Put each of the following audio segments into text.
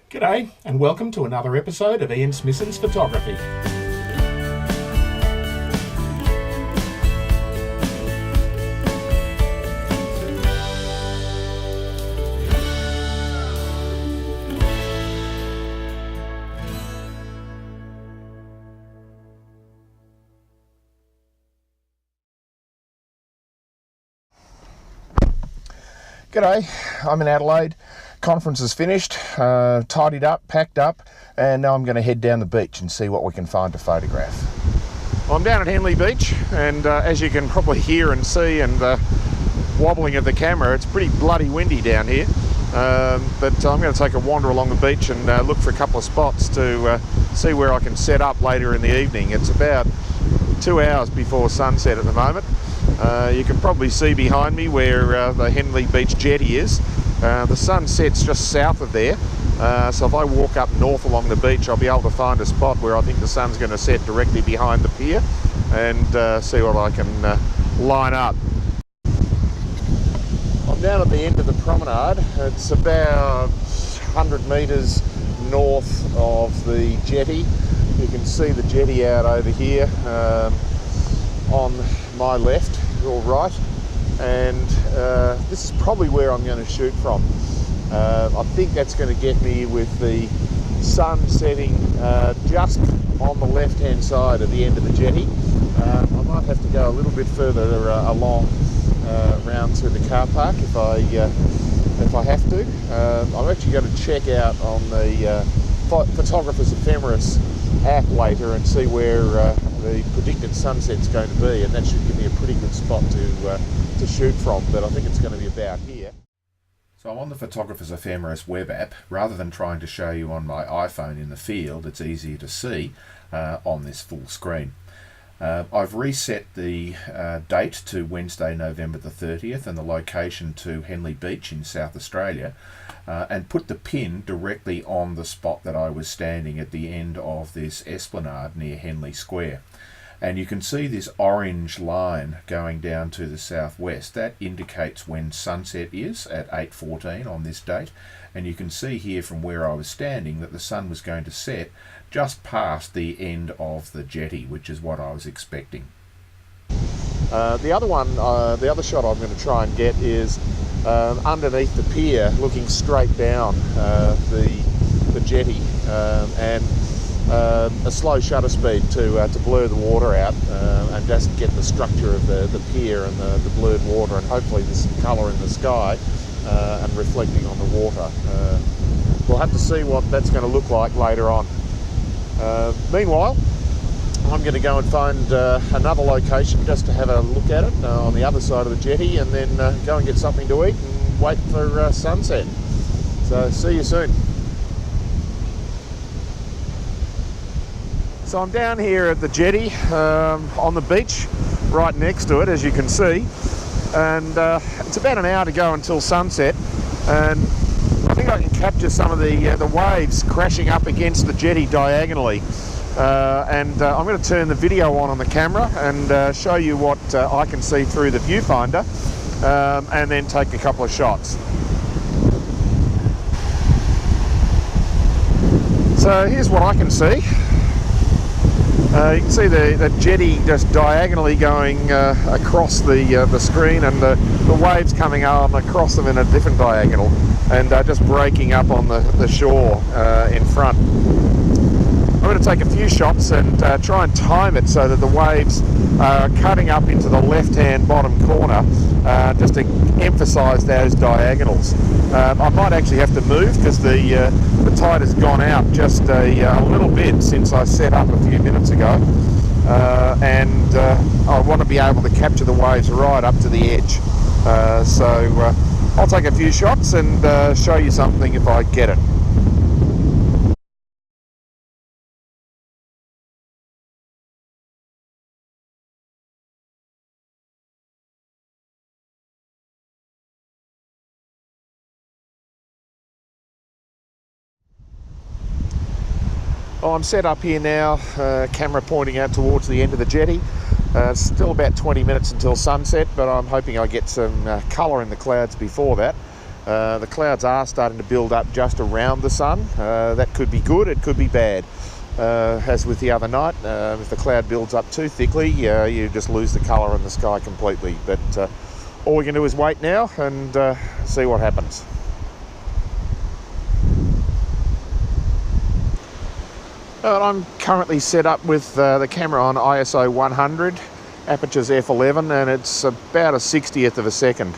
G'day and welcome to another episode of Ian Smithson's Photography. G'day, I'm in Adelaide. Conference is finished, tidied up, packed up, and now I'm going to head down the beach and see what we can find to photograph. Well, I'm down at Henley Beach, and as you can probably hear and see, and wobbling of the camera, it's pretty bloody windy down here. But I'm going to take a wander along the beach and look for a couple of spots to see where I can set up later in the evening. It's about 2 hours before sunset at the moment. You can probably see behind me where the Henley Beach jetty is. The sun sets just south of there, so if I walk up north along the beach, I'll be able to find a spot where I think the sun's going to set directly behind the pier and see what I can line up. I'm down at the end of the promenade. It's about 100 metres north of the jetty. You can see the jetty out over here on my left or right, and this is probably where I'm going to shoot from. I think that's going to get me with the sun setting just on the left hand side of the end of the jetty. I might have to go a little bit further along round to the car park if I have to. I'm actually going to check out on the Photographer's Ephemeris app later and see where the predicted sunset's going to be, and that should give me a pretty good spot to shoot from, but I think it's going to be about here. So I'm on the Photographer's Ephemeris web app. Rather than trying to show you on my iPhone in the field, it's easier to see on this full screen. I've reset the date to Wednesday, November the 30th and the location to Henley Beach in South Australia, and put the pin directly on the spot that I was standing at the end of this esplanade near Henley Square. And you can see this orange line going down to the southwest. That indicates when sunset is at 8:14 on this date, and you can see here from where I was standing that the sun was going to set just past the end of the jetty, which is what I was expecting. The other shot I'm going to try and get is underneath the pier, looking straight down the jetty, and a slow shutter speed to blur the water out and just get the structure of the pier and the blurred water, and hopefully there's some colour in the sky and reflecting on the water. We'll have to see what that's going to look like later on. Meanwhile, I'm going to go and find another location just to have a look at it on the other side of the jetty, and then go and get something to eat and wait for sunset. So see you soon. So I'm down here at the jetty on the beach right next to it, as you can see, and it's about an hour to go until sunset, and I think I can capture some of the waves crashing up against the jetty diagonally, and I'm going to turn the video on the camera and show you what I can see through the viewfinder, and then take a couple of shots. So here's what I can see. You can see the jetty just diagonally going across the screen, and the waves coming on across them in a different diagonal, and just breaking up on the shore in front. I'm going to take a few shots and try and time it so that the waves are cutting up into the left-hand bottom corner, just to emphasise those diagonals. I might actually have to move because the tide has gone out just a little bit since I set up a few minutes ago, and I want to be able to capture the waves right up to the edge. So I'll take a few shots and show you something if I get it. Well, I'm set up here now, camera pointing out towards the end of the jetty. It's still about 20 minutes until sunset, but I'm hoping I get some colour in the clouds before that. The clouds are starting to build up just around the sun. That could be good, it could be bad. As with the other night, if the cloud builds up too thickly, you just lose the colour in the sky completely. But all we can do is wait now and see what happens. I'm currently set up with the camera on ISO 100, aperture's f11, and it's about a 60th of a second.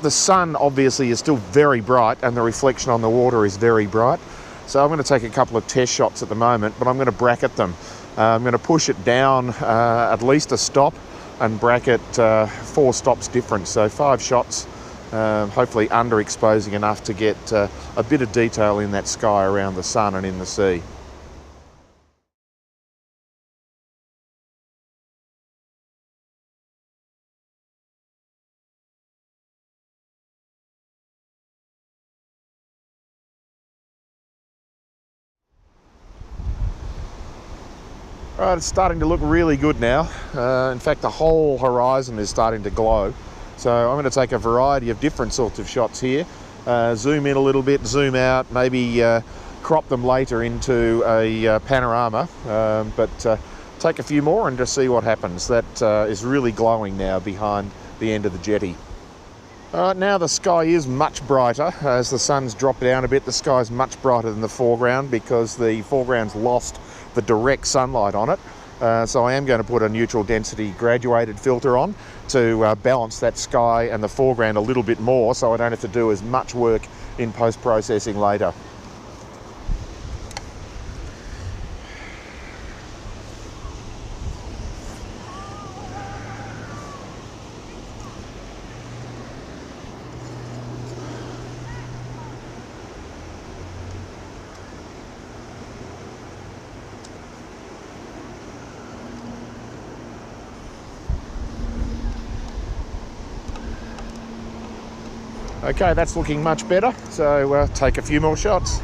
The sun obviously is still very bright and the reflection on the water is very bright. So I'm going to take a couple of test shots at the moment, but I'm going to bracket them. I'm going to push it down at least a stop and bracket 4 stops difference. So 5 shots, hopefully underexposing enough to get a bit of detail in that sky around the sun and in the sea. Right, it's starting to look really good now. In fact, the whole horizon is starting to glow. So I'm going to take a variety of different sorts of shots here. Zoom in a little bit, zoom out, maybe crop them later into a panorama. But take a few more and just see what happens. That is really glowing now behind the end of the jetty. Alright, now the sky is much brighter. As the sun's dropped down a bit, the sky is much brighter than the foreground because the foreground's lost the direct sunlight on it. So I am going to put a neutral density graduated filter on to balance that sky and the foreground a little bit more, so I don't have to do as much work in post-processing later. Okay, that's looking much better, so take a few more shots.